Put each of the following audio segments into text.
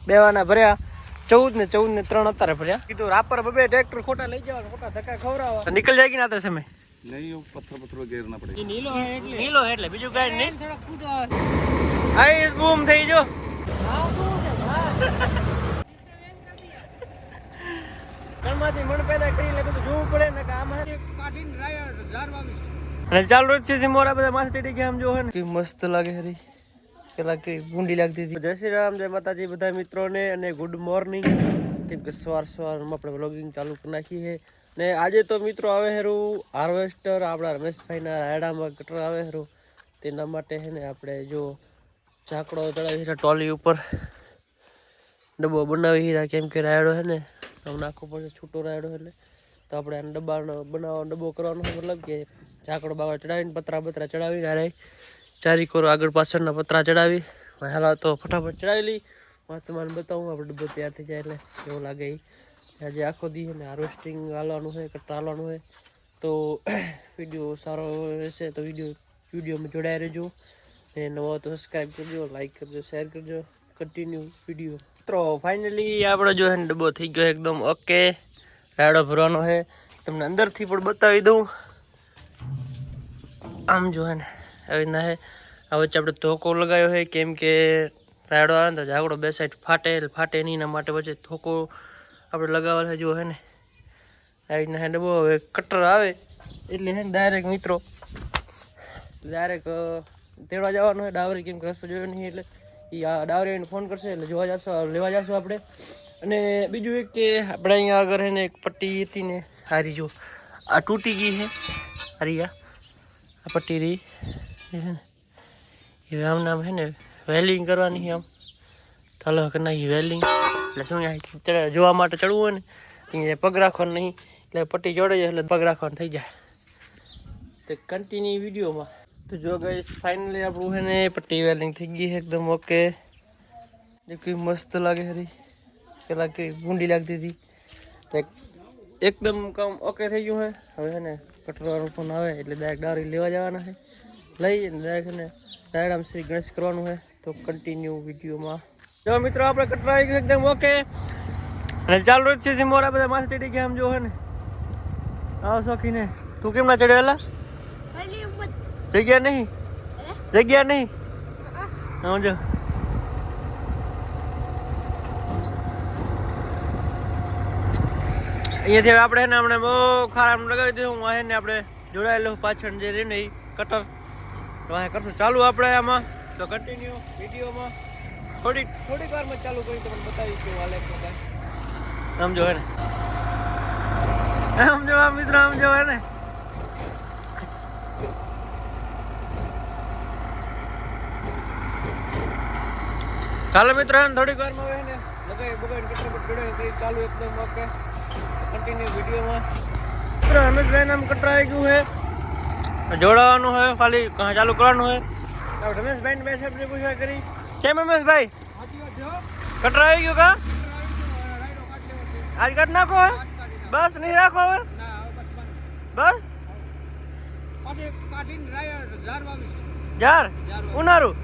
બેવાના ભર્યા 14 ને 3 અત્યારે ભર્યા કીધું રાપર બબે ટ્રેક્ટર ખોટા લઈ જવા ખોટા ધક્કા ખવડાવવા નીકળ જાય કે ના સમય નહીં પથ્થર ગેરના પડે નીલો એટલે બીજું કઈ નહીં આઈ બૂમ થઈ જો ઘરમાંથી મણ પેદા કરી લે બધું જોવું પડે ને કે આમાં કાઢીને જારવાવી અને ચાલુ છે મોરા બધા માથે ટેટી ગયા આમ જો હે ને મસ્ત લાગે હરી પેલા કે ગુંડી લાગતી હતી જય શ્રી રામ જય માતાજી બધા મિત્રોને અને ગુડ મોર્નિંગ કેમ કે સવારમાં આપણે વ્લોગિંગ ચાલુ કરી નાખી છે ને આજે તો મિત્રો આવે હેરું હાર્વેસ્ટર આપણા રમેશભાઈના રાયડામાં કટર આવે હેરું તેના માટે છે ને આપણે જો ઝાકડો ચડાવી ટોલી ઉપર ડબ્બો બનાવી હીરા કેમ કે રાયડો છે ને આમ નાખવો પડશે છૂટો રાયડો એટલે તો આપણે આને ડબ્બાનો બનાવવાનો ડબ્બો કરવાનો મતલબ કે ઝાકડો બાવા ચડાવીને પતરા ચડાવીને હારે ચારી કોરો આગળ પાછળના પતરા ચડાવી હાલા તો ફટાફટ ચડાવી લઈ તમારે બતાવું આપણે ડબ્બો તૈયાર થઈ જાય એટલે કેવું લાગે એ આજે આખો દી ને હાર્વેસ્ટિંગ હાલવાનું હોય કટર હાલવાનું હોય તો વિડીયો સારો રહેશે તો વિડીયોમાં જોડાઈ રહેજો ને નવો તો સબસ્ક્રાઈબ કરજો લાઈક કરજો શેર કરજો કન્ટિન્યુ વિડીયો તો ફાઇનલી આપણે જો હે ડબ્બો થઈ ગયો એકદમ ઓકે રાયડો ભરવાનો છે તમને અંદરથી પણ બતાવી દઉં આમ જો હે ને આવી રીતના હે આ વચ્ચે આપણે ધોકો લગાવ્યો છે કેમ કે રાયડો આવે ને તો ઝાકડો બે સાઈડ ફાટે નહીં એના માટે વચ્ચે ધોકો આપણે લગાવેલા છે જો હે ને આવી રીતના હે ડબ્બો હવે કટર આવે એટલે હે ને ડાયરેક્ટ મિત્રો ડાયરેક્ટ તેડવા જવાનું હોય ડાવરી કેમ કે રસ્તો જોયો નહીં એટલે એ આ ડાવરીને ફોન કરશે એટલે લેવા જશો આપણે અને બીજું એક કે આપણે અહીંયા આગળ હે ને એક પટ્ટી હતી ને હારી જો આ તૂટી ગઈ છે હારી આ પટ્ટી રહી છે ને એ આમ નામ છે ને વેલ્ડિંગ કરવાની છે આમ ચાલો કરી નાખી વેલ્ડિંગ એટલે શું જોવા માટે ચડવું હોય ને ત્યાં પગ રાખવાનું નહીં એટલે પટ્ટી જોડાઈ જાય એટલે પગ રાખવાનું થઈ જાય તો કન્ટિન્યુ વિડીયોમાં તો જો ગાઈસ ફાઇનલી આપણું છે ને પટ્ટી વેલ્ડિંગ થઈ ગઈ છે એકદમ ઓકે જે કંઈ મસ્ત લાગે હરી પેલા કંઈ ગુંડી લાગતી હતી તો એકદમ કામ ઓકે થઈ ગયું છે હવે છે ને કટરવાનું ફોન આવે એટલે ડાયરેક્ટ ડાવરી લેવા જવાના છે લઈ અને ડાયરેક્ટ છે ને રાયડામાં શ્રી ગણેશ કરવાનું છે તો કન્ટિન્યુ વિડીયોમાં જો મિત્રો આપણે કટર આવી ગયું એકદમ ઓકે અને ચાલુ જ છે મોરા બધા માથે ટેટી ગયા આમ જો છે ને આવો શોખીને તું કેમ ના ચડેલા જગ્યા નહીં હા જો અહીંયાથી આપણે ને હમણાં બહુ ખારામ લગાવી દઉં ને આપણે જોડાયેલું પાછળ જે રહે ને એ કટર વાહ કરશું ચાલુ આપણે આમાં તો કન્ટિન્યુ વિડીયોમાં થોડીક વારમાં ચાલુ કરી તમને બતાવી કે હાલે આમ જો હે ને આમ જો મિત્રો આમ જો હે ને ચાલો મિત્રો થોડીક વારમાં આવે ને લગાવી બગાવી કટર જોડાય કરી ચાલુ એકદમ ઓકે કન્ટિન્યુ વિડીયોમાં મિત્રો રમેશભાઈ નામ કટર આવી ગયું છે જોડાવાનું હોય ખાલી ચાલુ કરવાનું હોય રમેશભાઈ બે શબ્દ પૂછવા કરી કેમ રમેશભાઈ કટર આવી ગયું કા આજ કાઢ નાખો બસ નહીં રાખો હવે બસ જાર ઉનારું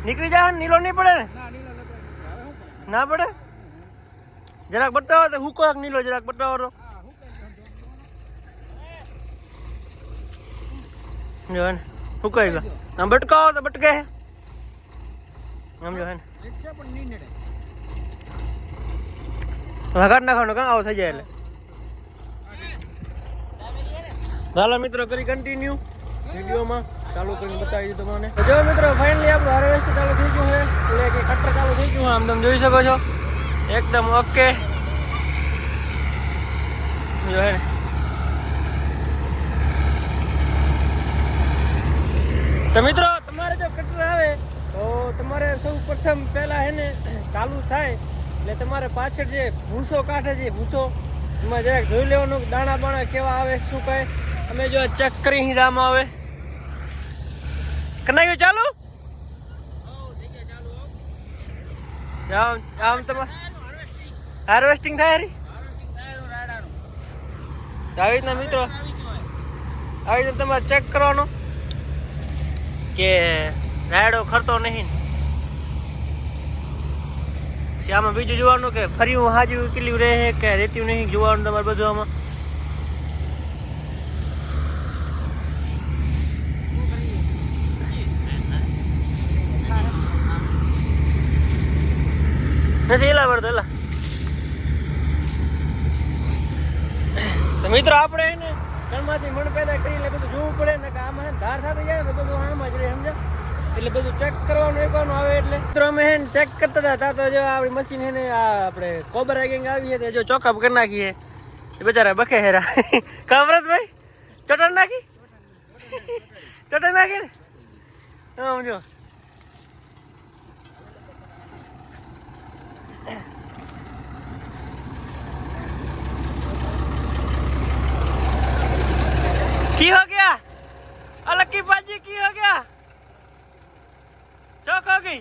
નીકળી જાય નીલો નહીં પડે ને ના પડે જરાક બતાવો તો હુકો નીલો જરાક બતાવો તો જો ને હુકાઈ ગયો આમ બટકાવો તો બટકે આમ જો હે ને વગાડ નાખવાનો કાં આવો થઈ જાય એટલે ચાલો મિત્રો કરી કન્ટિન્યુ વિડીયોમાં ચાલુ કરીને બતાવી દીધું મને જો મિત્રો ફાઇનલી આપણું હાર્વેસ્ટ ચાલુ થઈ ગયું છે એટલે કે કટર ચાલુ થઈ ગયું આમ તમે જોઈ શકો છો એકદમ ઓકે જો હે તો મિત્રો તમારે જો કટર આવે તો તમારે સૌ પ્રથમ પહેલા હે ને ચાલુ થાય એટલે તમારે પાછળ જે ભૂસો કાઢે છે ભૂસો એમાં જરાક જોઈ લેવાનું દાણા બાણા કેવા આવે શું કહે અમે જો ચેક કરી હીરામાં આવે કનાયું ચાલુ આમ તમારે હાર્વેસ્ટિંગ થાય હરી આવી રીતના મિત્રો આવી રીતે તમારે ચેક કરવાનો કે રાયડો ખરતો નહીં. પછી આમાં બીજું જોવાનું કે ફર્યું હાજુ કેટલું રહે કે રેત્યું નહીં જોવાનું તમારે બધું આમાં. નથી એલા પડતો એલા. તો મિત્રો આપણે એને ઘરમાંથી મણ પેદા કરી એટલે બધું જોવું પડે ને કે આમાં ધાર થતી જાય ને તો બધું આમાં જ રહે સમજા. એટલે બધું ચેક કરવાનું એકવાનું આવે એટલે મિત્રો અમે હે ચેક કરતા હતા તો જો આપણી મશીન હે ને આ આપણે કોબરા ગેંગ આવી છે જો ચોકઅપ કરી નાખીએ એ બચારા બખે હેરા. કામરત ભાઈ ચટણ નાખી ચટણ નાખી ને હા જો. की हो गया अलग की बाजी की हो गया चौक हो गई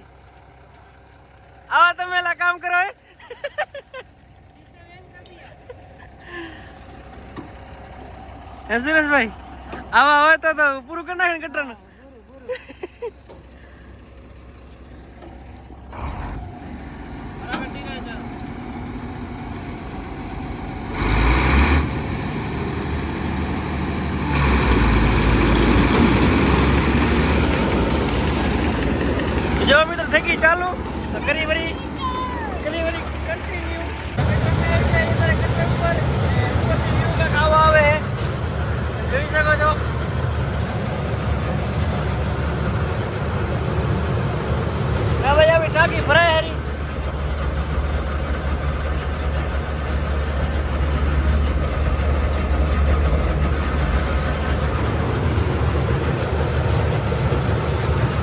आवा तो मेला काम करो है. सुरेश भाई आवा हो तो पूરું કરી નાખે કટરાનું. જો મિત્રો થઈ ગઈ ચાલુ તો કરી વરી કન્ટિન્યુ ખાવા આવે જોઈ શકો છો. ભાઈ આવી ટાંકી ભરાય હારી.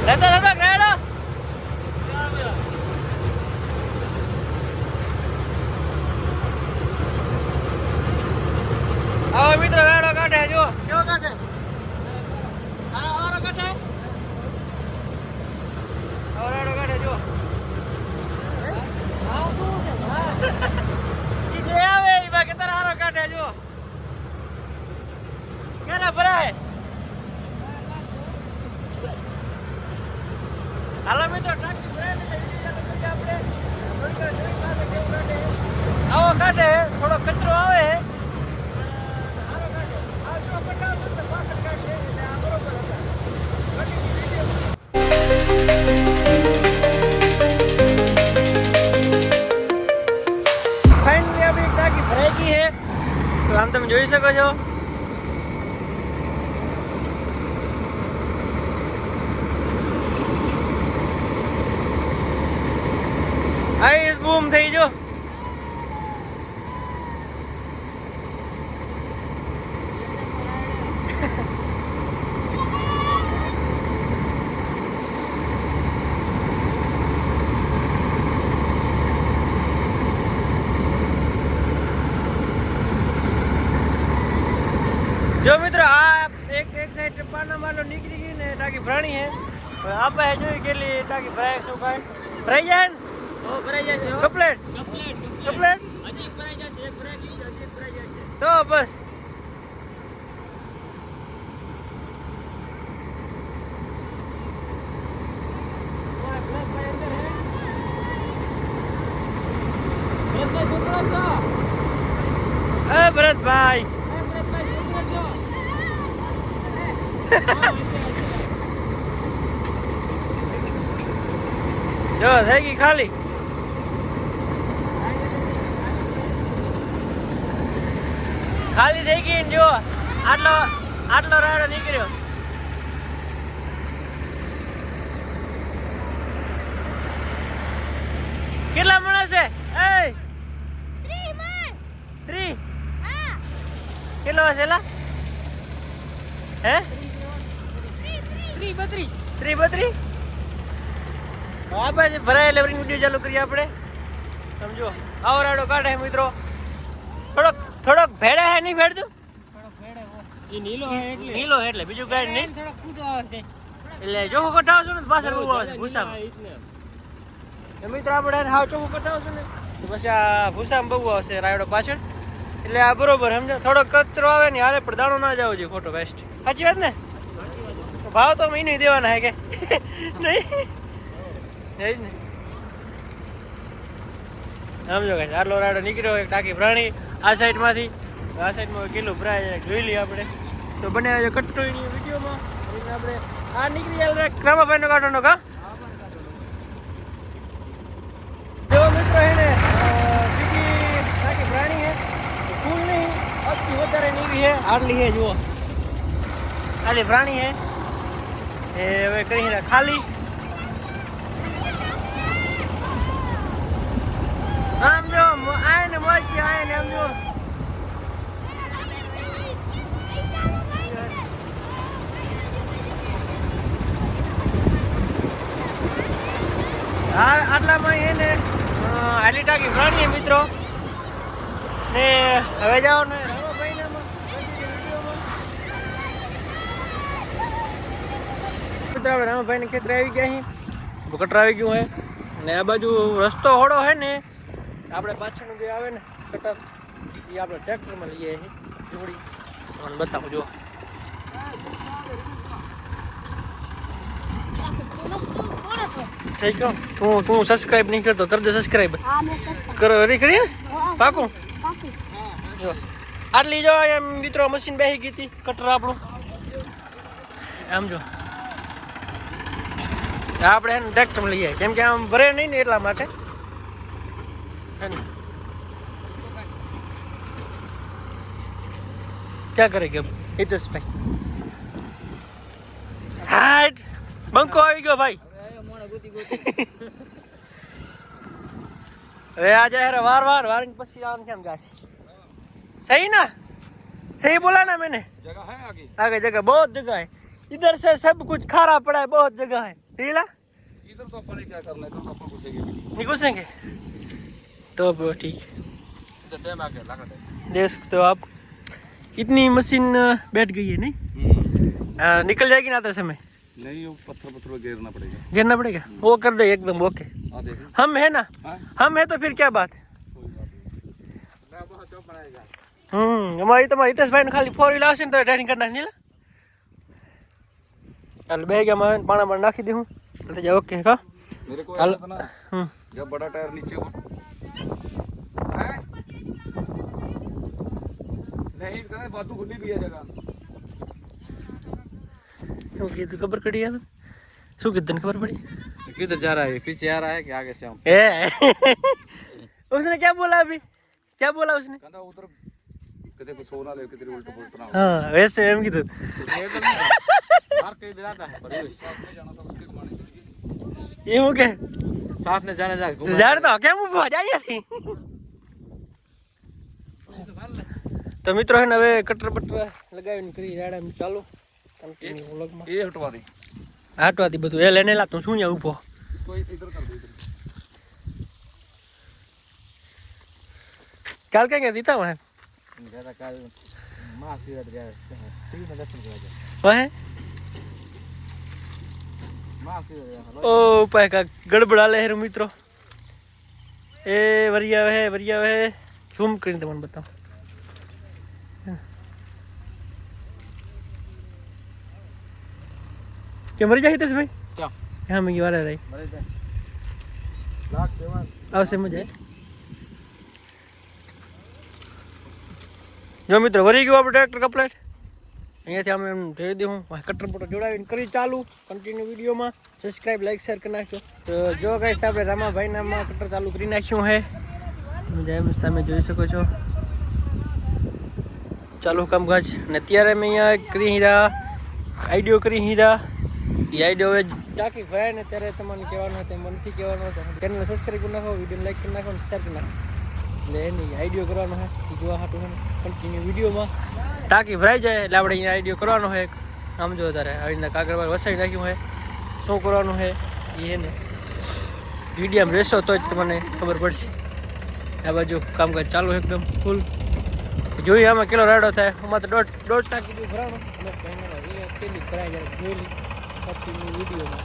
લેતા લેતા ગાડો આવો મિત્રો ગાડો કાઢે જો કેવો કાઢે આરો કાઢે આરો કાઢે જો આ શું છે ઈ જે આવે ઈ બાકી તારા આરો કાઢે જો કેના ભરાય. હાલો મિત્રો ટાંકી ભરાય ને આપણે આવો કાઢે થોડો કચરો આવે ફાઇનલી આપણી ટાંકી ભરાઈ ગઈ છે તો આમ તમે જોઈ શકો છો. આઈસ બૂમ થઈ જો. જો મિત્રો આ એક સાઈડ પાના માલો નીકળી ગઈ ને ટાંકી ભરાણી છે. હવે આપણે જોઈ કેટલી ટાંકી ભરાય શું કાંઈ ભરાઈ જાય ને ભરાઈ જાય છે કમ્પ્લીટ કમ્પ્લીટ હજી ભરાઈ જશે એક ભરાઈ ગઈ હજી ભરાઈ જશે તો બસ. ભરતભાઈ જો થઈ ગઈ ખાલી. ખાલી થઈ ગઈ જો આટલો રાડો નીકળ્યો. કેટલા માણસ છે એ 3 કેટલો હશે લા હે 332 આ બાજુ ભરાય એટલે વિડીયો ચાલુ કરીએ આપણે સમજો. આવો રાડો કાઢે મિત્રો થોડોક ભેડે હે નહીં ભેડતું નીલો એટલે બીજું કઈ નહીં એટલે ચોખ્ખો કટાવશો ને પાછળ બહુ આવે ભૂસામાં મિત્રો આપણે હાવ ચોખ્ખો કટાવશો ને તો પછી આ ભૂસામાં બહુ આવશે રાયડો પાછળ એટલે આ બરોબર સમજો. થોડોક કચરો આવે ને હાલે પણ દાણો ના જવો જોઈએ ખોટો વેસ્ટ. સાચી વાત ને ભાવ તો મહિને દેવાના હે કે નહીં એ જ ને સમજો કે આટલો રાડો નીકળ્યો એક ટાંકી પ્રાણી આ સાઈડમાંથી આ સાઈડમાં કિલો ભરાય જોઈ લઈએ આપણે તો બને કટોઈની વિડીયોમાં આપણે આ નીકળી જાય રામાભાઈનો કાઢવાનો કા જો મિત્રો એને બીજી ટાંકી પ્રાણી હે ફૂલ નહીં અતિ વધારે નીકળી છે આટલી હે જુઓ આટલી પ્રાણી હે એ હવે કરી ખાલી આમ જો આને મોચી આને આમ જો હા આટલામાં એને આટલી ટાંકી પ્રાણી મિત્રો ને હવે જાઓ ને રામાભાઈનામાં મિત્રો આપણે રામાભાઈને ખેતર આવી ગયા અહીં કટર આવી ગયું હે ને આ બાજુ રસ્તો હોડો હે ને આપણે પાછળનું જે આવે ને કટર એ આપણે ટ્રેક્ટરમાં લઈએ જોડી તમને બતાવું જો થઈ ગયો તું સબસ્ક્રાઇબ નહીં કરતો કરજે સબસ્ક્રાઇબ કરી પાકું જો આટલી જો એમ મિત્રો મશીન બેસી ગઈ હતી કટર આપણું આમ જો આપણે એને ટ્રેક્ટરમાં લઈએ કેમ કે આમ ભરે નહીં ને એટલા માટે ક્યાં કરેગા હિતેશભાઈ હાટ બંકો આવી ગયો ભાઈ હવે આજે હેરે વાર પછી आम क्या जासी सही ना सही बोला ना मैंने जगह है आगे जगह बहुत जगह है इधर से सब कुछ खारा पड़ा है बहुत जगह है ठीक इधर तो अपन क्या करना है इधर तो अपन घुसेंगे नहीं घुसेंगे तो ठीक इधर डैम आ गया लगा देख सकते हो आप इतनी मशीन बैठ गई है नहीं निकल जाएगी ना आते समय नहीं वो पत्थर घेरना पड़ेगा घेरना पड़ेगा वो कर दे एकदम ओके हम है ना हम है तो फिर क्या बात है हमारी तुम्हारी हितेश भाई ने खाली 4 व्हीलर આવશે ને તો ડ્રાઇવિંગ કરી નાખી લે ચાલ બે ગયા માં પાણા નાખી દે હું એટલે જા ઓકે કા मेरे को ऐसा था ना जब बड़ा टायर नीचे हो नहीं करे बातू खुली भी है जगह શું કીધું ખબર પડી યાર શું કીધું ખબર पड़ी किधर जा रहा है पीछे आ रहा है कि आगे से हम ए उसने क्या बोला अभी क्या बोला उसने कहता उधर कदे को सोना ले किधर उल्टा पुल्टा ना हाँ वैसे एम कीधुं मार के दिलाता है साथ में जाना था उसके माने ये हो गया साथ में जाने जा यार तो क्या मुंह आ जाइए थी तो मित्रों है હવે કટર પટર લગાવીને કરી રાડા ચાલો કન્ટિન્યુ વ્લોગમાં ये हटवा दे હાટવાથી બધું એ લઈને લાતું શું ન્યા ઊભો कोई इधर कर दे इधर કાલ ક્યાં ગયા દીતા વહે ज्यादा काल मां सीधा गया फ्री में दर्शन किया वहे मां सीधा ओ उपाय का गड़बड़ा ले रे मित्रों ए वरिया है झूम કરીને તમને બતાવો क्या मर जाए भाई क्या यहाँ में वाला रही मरे जाए लाख सेवन આવશે મજા જો મિત્રો વરી ગયું આપણે ટ્રેક્ટર કમ્પ્લીટ અહીંયાથી અમે એમ જોઈ દઉં કટર પટર જોડાવીને કરી ચાલુ કન્ટિન્યુ વિડીયોમાં સબસ્ક્રાઇબ લાઈક શેર કરી નાખજો તો જો ગાઈસ આપણે રામાભાઈનામાં કટર ચાલુ કરી નાખ્યું હે તમે સામે જોઈ શકો છો ચાલુ કામકાજ અને અત્યારે અમે અહીંયા કરી હીરા આઈડિયો કરી હીરા એ આઈડિયો હવે ટાંકી ભરાય ને ત્યારે તમને કહેવાનું હતું મનથી કહેવાનું હતું ચેનલ સબસ્ક્રાઈબ કરી નાખો વિડીયો લાઈક કરી નાખો અને શેર કરી નાખો એટલે એની આઈડિયો કરવાનો છે એ જોવા હાટું છે કન્ટિન્યુ વિડીયોમાં ટાંકી ભરાઈ જાય એટલે આપણે અહીંયા આઈડિયો કરવાનો છે આમ જો તારે આવી રીતના કાગળ પર વસાવી નાખ્યું છે શું કરવાનું છે એ ને વિડીયોમાં રહેશો તો જ તમને ખબર પડશે આ બાજુ કામકાજ ચાલુ એકદમ ફૂલ જોઈએ આમાં કેટલો રાડો થાય આમાં તો દોઢ ટાંકી જેવું ભરાણું કેટલી ભરાઈ જાય જોઈ લી વિડીયોમાં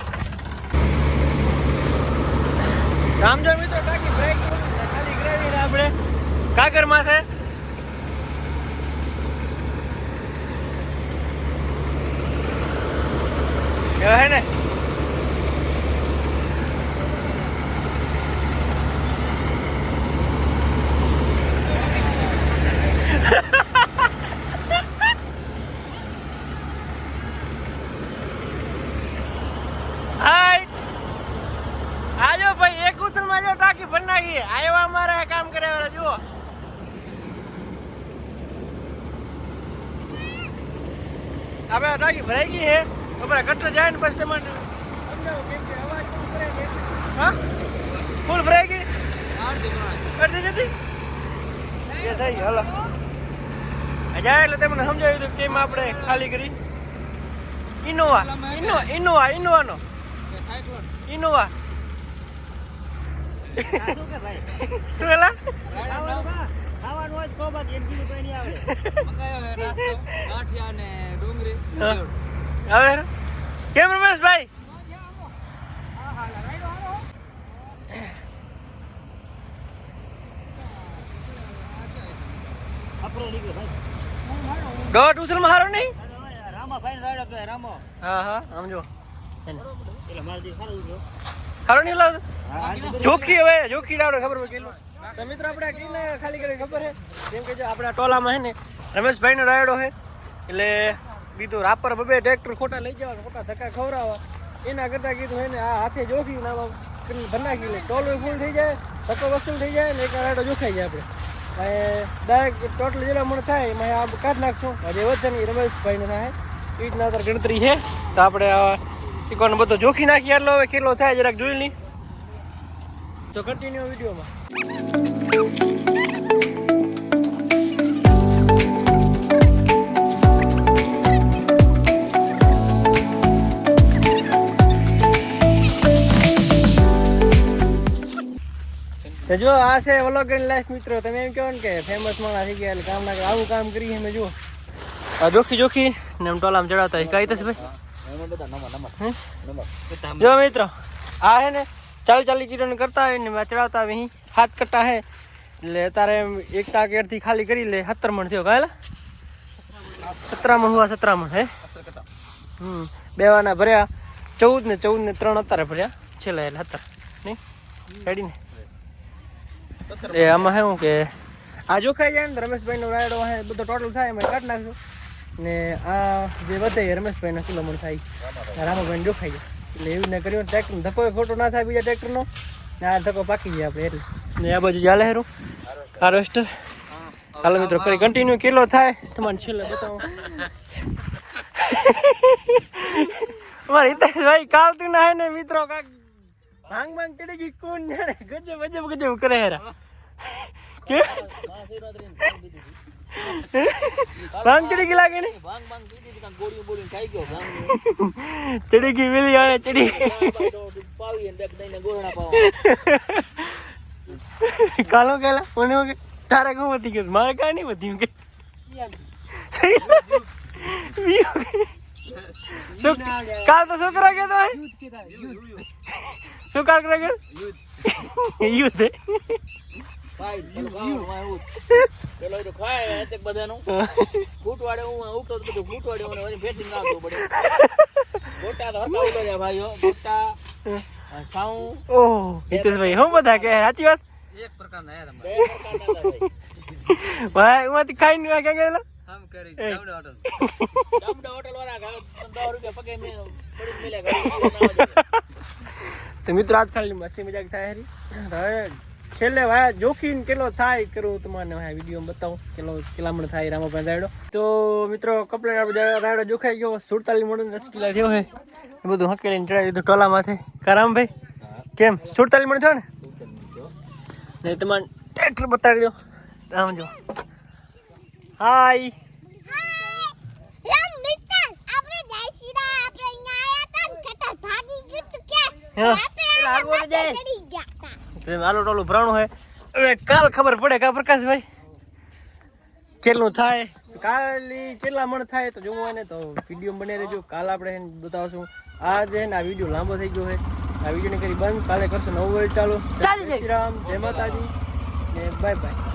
રામ જો મિત્રો ટાંકી ભરાઈ ગયું ખાલી કરાવીને આપણે કાગળ માથે હે ને આજો ભાઈ એક ઉતરમાં જો ટાંકી ભરી નાખી આવ્યા અમારે કામ કરે જુઓ આપણે ટાંકી ભરાઈ ગઈ હે બરાબર કટર જાય ને પછી તમારે સમજાવો કેમ કે અવાજ બહુ કરે છે હા ફૂલ ભરાઈ ગઈ અડધી જતી એ થઈ હલો જાય એટલે તમને સમજાવ્યું હતું કેમ આપણે ખાલી કરી ઇનોવાનો ઇનોવા શું એલા ખાવાનું હોય તો બાકી એમ કીધું કઈ નહીં આવડે મકાયો હે નાસ્તો ગાંઠિયા ને ડુંગળી હવે કેમ રમેશભાઈ દોઢ ઉથલમાં હારો નહીં રામા ભાઈ રાડો કે રામો હા સમજો એટલે મારજી સારું જો ખારો નહીં લાવતો જોખી હવે જોખી લાવડો ખબર હોય કેટલું તો મિત્રો આપણે કીને ખાલી કરી ખબર હે કેમ કે જો આપણા ટોલામાં હે ને રમેશભાઈનો રાયડો હે એટલે કીધું રાપર બબે ટ્રેક્ટર ખોટા લઈ જવા ખોટા ધક્કા ખવડાવવા એના કરતાં કીધું એને આ હાથે જોખી નામાં ભરી નાખી લે ટોલો ફૂલ થઈ જાય ધક્કો વસૂલ થઈ જાય ને એક રાયડો જોખાઈ જાય આપણે ડાયરેક્ટ ટોટલ જેટલા મણ થાય એમાં આ કાઢ નાખશું હજી વચન એ રમેશભાઈને થાય એ રીતના અત્યારે ગણતરી છે તો આપણે ચીકવાનો બધો જોખી નાખીએ એટલો હવે કેટલો થાય જરાક જોઈ લઈ તો કન્ટિન્યુ વિડીયોમાં તો જો આ છે વ્લોગર લાઈફ મિત્રો તમે એમ કહો ને કે ફેમસ માણસ થઈ ગયા એટલે કામ ના આવું કામ કરીએ અમે જુઓ આ જોખી ને એમ ટોલામાં ચડાવતા કઈ થશે ભાઈ જો મિત્રો આ હે ને 40 કિલો કરતા હોય ને ચડાવતા હોય અહીં 7 કટ્ટા હે એટલે તારે એક ટાકેરથી ખાલી કરી લે 17 મણ થયો કાલે 17 મણ હુआ 17 મણ હે બેવાના ભર્યા 14 ને 3 અત્યારે ભર્યા છેલ્લા એટલે 17 નહીં રેડી ને એ આમાં શું કે આ જોખાઈ જાય ને રમેશભાઈનો રાયડો હે બધો ટોટલ થાય એમાં કાઢી નાખશું ને આ જે વધે રમેશભાઈના કિલોમીટર થાય રામાભાઈને જોખાઈ જાય એટલે એવું ને કર્યું ટ્રેક્ટર ધક્કો ખોટો ના થાય બીજા ટ્રેક્ટરનો ને આ ધક્કો પાકી જાય આપણે એટલે ને આ બાજુ ચાલે હેરું હાર્વેસ્ટર હાલો મિત્રો કરી કન્ટિન્યુ કિલો થાય તમારે છેલ્લે બતાવો અમારે હિતેશભાઈ કાલતું ના હે ને મિત્રો કાક ભાંગ ચડી ગઈ કોણ જાણે ગજબ કરે હેરા કે ભાંગ ચડી ગઈ લાગે ને ચડી ગઈ વેલી આને ચડી કાલો કેલા મને કે તારે શું વધી ગયું મારે કાંઈ નહીં વધ્યું કે કાલ તો છોકરા કે તો શું કાલ કરે યુદ્ધ પેલો તો ખાય એક બધાનું ફૂટવાડે હું ઉઠો તો બધું ફૂટવાડે મને વળી ફેટી નાખવું પડે ગોટા તો હતા ઉડો રહ્યા ભાઈઓ ગોટા સાઉ ઓહ હિતેશભાઈ હું બધા કે સાચી વાત એક પ્રકારના હે તમારે ભાઈ ઉમાંથી ખાઈને ક્યાં ગયેલા આમ કરી જામડા હોટલ વાળા 10 રૂપિયા પગે મે પડી મેલે તો મિત્રો આજ ખાલી મસ્તી મજાક થાય હરી હવે છેલ્લે ભાઈ જોખીને કેટલો થાય કરું તમને વિડીયોમાં બતાવું કેટલામણ થાય રામાભાઈ રાયડો તો મિત્રો કપલેટ રાયડો જોખાઈ ગયો 47 મણ 10 કિલા થયો હે એ બધું હકેલીને ચડાવી દીધું ટોલામાંથી રામભાઈ કેમ 47 મણ થયો ને તમારે ટ્રેક્ટર બતાવી દો આમ જો હાય આલો ટોલું ભરાણું હે હવે કાલ ખબર પડે કા પ્રકાશભાઈ કેટલું થાય કાલી કેટલા મણ થાય તો જોવું હોય ને તો વિડીયો બને રહેજો કાલ આપણે બતાવશું આ જે ને આ વિડીયો લાંબો થઈ ગયો છે આ વિડીયોને કરી બંધ કાલે કરશું નવું ચાલુ જય શ્રી રામ જય માતાજી ને બાય બાય